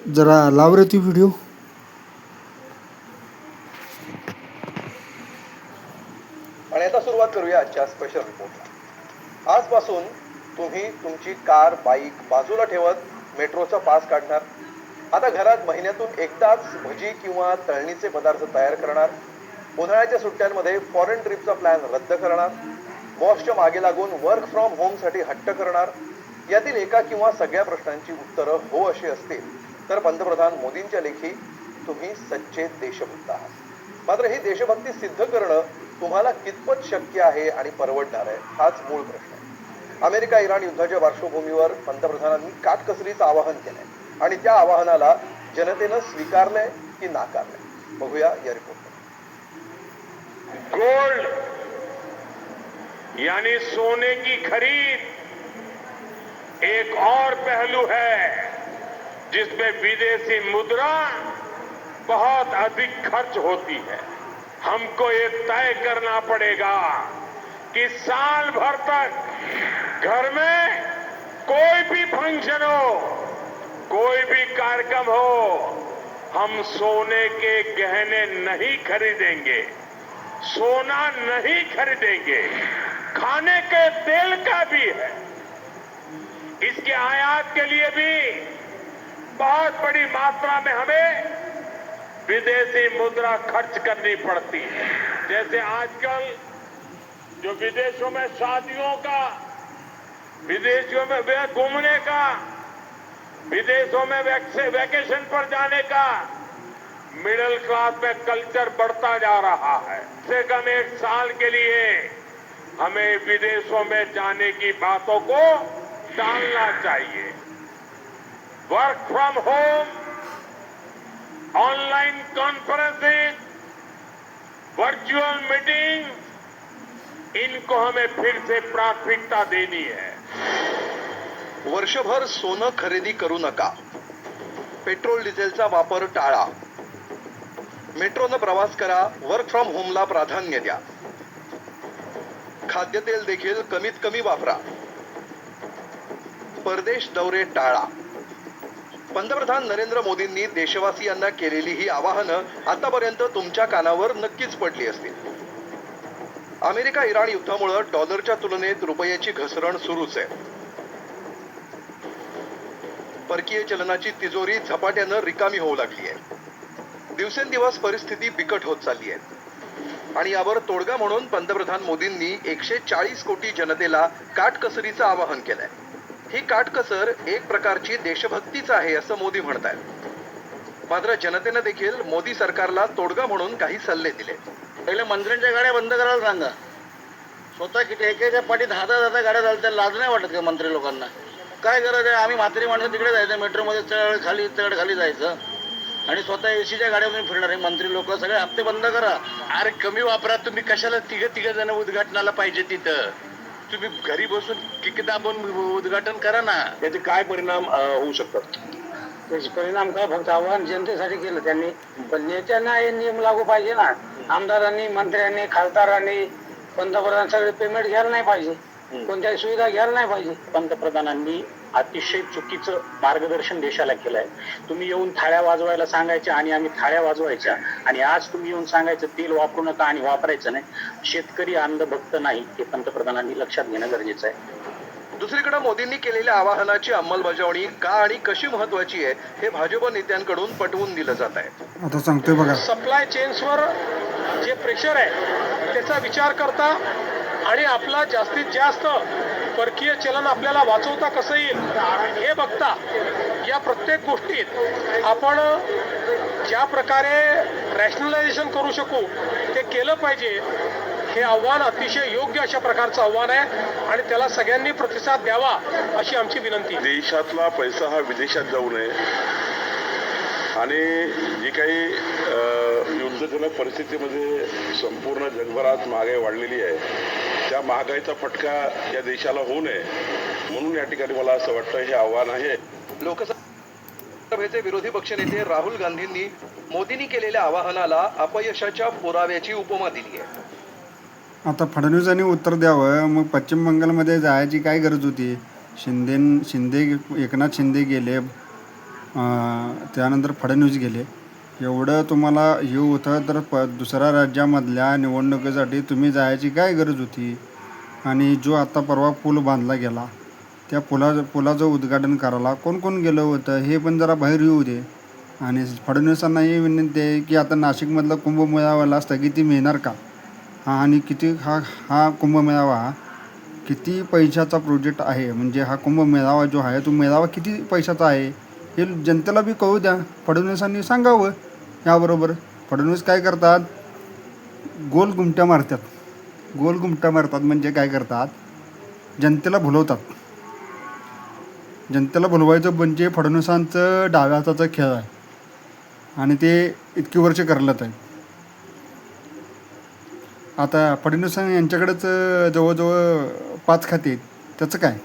जरा लाव रे ती व्हिडिओ. आणि आता सुरुवात करूया आजच्या स्पेशल रिपोर्टला. आजपासून तुम्ही तुमची कार बाईक बाजूला ठेवत मेट्रोचा पास काढणार. आता घरात महिन्यातून एकदाच भजी किंवा तळणीचे पदार्थ तयार करणार. उन्हाळ्याच्या सुट्ट्यांमध्ये फॉरेन ट्रिपचा प्लॅन रद्द करणार. बॉसच्या मागे लागून वर्क फ्रॉम होम साठी हट्ट करणार. यातील एका किंवा सगळ्या प्रश्नांची उत्तरं हो अशी असतील तर पंतप्रधान मोदींच्या लेखी तुम्ही सच्चे देशभक्त आहात. मात्र ही देशभक्ती सिद्ध करणं तुम्हाला कितपत शक्य आहे आणि परवडणार आहे हाच मूळ प्रश्न आहे. अमेरिका इराण युद्धाच्या पार्श्वभूमीवर पंतप्रधानांनी काटकसरीचं आवाहन केलंय आणि त्या आवाहनाला जनतेनं स्वीकारलंय की नाकारलंय बघूया या रिपोर्टमध्ये. गोल्ड यानी सोने की खरीद एक और पहलू है जिसमें विदेशी मुद्रा बहुत अधिक खर्च होती है. हमको ये तय करना पड़ेगा कि साल भर तक घर में कोई भी फंक्शन हो, कोई भी कार्यक्रम हो, हम सोने के गहने नहीं खरीदेंगे, सोना नहीं खरीदेंगे. खाने के तेल का भी है, इसके आयात के लिए भी बहुत बड़ी मात्रा में हमें विदेशी मुद्रा खर्च करनी पड़ती है. जैसे आजकल जो विदेशों में शादियों का, विदेशों में घूमने का, विदेशों में वैकेशन पर जाने का मिडिल क्लास में कल्चर बढ़ता जा रहा है. से कम एक साल के लिए हमें विदेशों में जाने की बातों को टालना चाहिए. Work from home, online conferencing, virtual meeting, इनको हमें फिर से प्राथमिकता देनी है. वर्षभर सोनं खरेदी करू नका. पेट्रोल डिझेलचा वापर टाळा. मेट्रोनं प्रवास करा. वर्क फ्रॉम होमला प्राधान्य द्या. खाद्यतेल देखील कमीत कमी वापरा. परदेश दौरे टाळा. पंतप्रधान नरेंद्र मोदींनी देशवासियांना केलेली ही आवाहनं आतापर्यंत तुमच्या कानावर नक्कीच पडली असतील. अमेरिका इराण युद्धामुळे डॉलरच्या तुलनेत रुपयाची घसरण सुरूच आहे. परकीय चलनाची तिजोरी झपाट्यानं रिकामी होऊ लागली आहे. दिवसेंदिवस परिस्थिती बिकट होत चालली आहे आणि यावर तोडगा म्हणून पंतप्रधान मोदींनी 140 कोटी जनतेला काटकसरीचं आवाहन केलंय. ही काटकसर एक प्रकारची देशभक्तीच आहे असं मोदी म्हणतात. मात्र जनतेनं देखील मोदी सरकारला तोडगा म्हणून काही सल्ले दिले. पहिले मंत्र्यांच्या गाड्या बंद करायला सांगा. स्वतः किती एकेच्या पाठी 10-10 गाड्या चालतात. लाज नाही वाटत का मंत्री लोकांना? काय गरज आहे? आम्ही म्हातारी माणसं तिकडे जायचं, मेट्रोमध्ये चढ खाली जायचं आणि स्वतः एसीच्या गाड्यावरून फिरणारे मंत्री लोक. सगळे हप्ते बंद करा. अरे कमी वापरा. तुम्ही कशाला तिघ जण उद्घाटनाला पाहिजे तिथं? तुम्ही घरी बसून किकदा उद्घाटन करा ना. याचे काय परिणाम होऊ शकतात? त्याचे परिणाम काय? फक्त आव्हान जनतेसाठी केलं त्यांनी, पण नेत्यांना हे नियम लागू पाहिजे ना. आमदारांनी, मंत्र्यांनी, खासदारांनी, पंतप्रधान सगळे पेमेंट घ्यायला नाही पाहिजे, कोणत्याही सुविधा घ्यायला नाही पाहिजे. पंतप्रधानांनी अतिशय चुकीचं मार्गदर्शन देशाला केलंय. तुम्ही येऊन थाळ्या वाजवायला सांगायच्या आणि आम्ही थाळ्या वाजवायच्या, आणि आज तुम्ही येऊन सांगायचं तेल वापरू नका आणि वापरायचं नाही. शेतकरी अंधभक्त नाही हे पंतप्रधानांनी लक्षात घेणं गरजेचं आहे. दुसरीकडे मोदींनी केलेल्या आवाहनाची अंमलबजावणी का आणि कशी महत्वाची आहे हे भाजप नेत्यांकडून पटवून दिलं जात आहे. आता सांगतोय बघा. सप्लाय चेन्सवर जे प्रेशर आहे त्याचा विचार करता आणि आपला जास्तीत जास्त परकीय चलन आपल्याला वाचवता कसं येईल हे बघता, या प्रत्येक गोष्टीत आपण ज्या प्रकारे रॅशनलायझेशन करू शकू ते केलं पाहिजे. हे आव्हान अतिशय योग्य अशा प्रकारचं आव्हान आहे आणि त्याला सगळ्यांनी प्रतिसाद द्यावा अशी आमची विनंती. देशातला पैसा हा विदेशात जाऊ नये आणि जी काही युद्धजनक परिस्थितीमध्ये संपूर्ण जगभरात महागाई वाढलेली आहे, त्या महागाईचा फटका या देशाला होऊ नये म्हणून या ठिकाणी मला असं वाटतं हे आव्हान आहे. लोकसभेचे विरोधी पक्षनेते राहुल गांधींनी मोदींनी केलेल्या आवाहनाला अपयशाच्या पुराव्याची उपमा दिली आहे. आता फडणवीसांनी उत्तर द्यावं. मग पश्चिम बंगालमध्ये जायची काय गरज होती? एकनाथ शिंदे गेले, त्यानंतर फडणवीस गेले. एवढं तुम्हाला हे होतं तर दुसऱ्या राज्यामधल्या निवडणुकीसाठी तुम्ही जायची काय गरज होती? आणि जो आत्ता परवा पूल बांधला गेला त्या पुलाचं उद्घाटन करायला कोण कोण गेलं होतं हे पण जरा बाहेर येऊ दे. आणि फडणवीसांना ही विनंती आहे की आता नाशिकमधला कुंभमेळाव्याला स्थगिती मिळणार का? आणि किती हा कुंभमेळावा किती पैशाचा प्रोजेक्ट आहे, म्हणजे हा कुंभमेळावा जो आहे तो मेळावा किती पैशाचा आहे हे जनतेला बी कळू द्या. फडणवीसांनी सांगावं. याबरोबर फडणवीस काय करतात, गोल गुमट्या मारतात म्हणजे काय करतात, जनतेला भुलवतात. जनतेला भुलवायचं म्हणजे फडणवीसांचं डाव्या हाताचा खेळ आहे आणि ते इतकी वर्ष करलत आहे. आता फडणवीस यांच्याकडेच जवळजवळ 5 खाते आहेत, त्याचं काय?